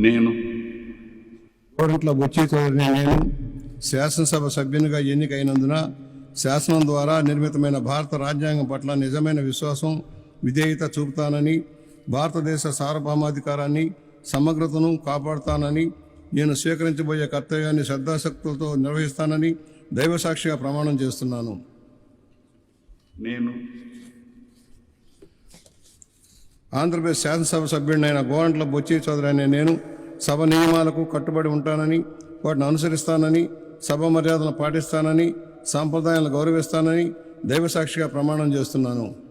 నేను గోరంట్ల బుచ్చి చౌదరిని నేను శాసనసభ సభ్యునిగా ఎన్నికైనందున శాసనం ద్వారా నిర్మితమైన భారత రాజ్యాంగం పట్ల నిజమైన విశ్వాసం విధేయత చూపుతానని, భారతదేశ సార్వభౌమాధికారాన్ని సమగ్రతను కాపాడుతానని, నేను స్వీకరించబోయే కర్తవ్యాన్ని శ్రద్ధాశక్తులతో నిర్వహిస్తానని దైవసాక్షిగా ప్రమాణం చేస్తున్నాను. నేను ఆంధ్రప్రదేశ్ శాసనసభ సభ్యుడినైన గోరంట్ల బుచ్చి చౌదరి అనే నేను సభ నియమాలకు కట్టుబడి ఉంటానని, వాటిని అనుసరిస్తానని, సభ మర్యాదలను పాటిస్తానని, సాంప్రదాయాలను గౌరవిస్తానని దైవసాక్షిగా ప్రమాణం చేస్తున్నాను.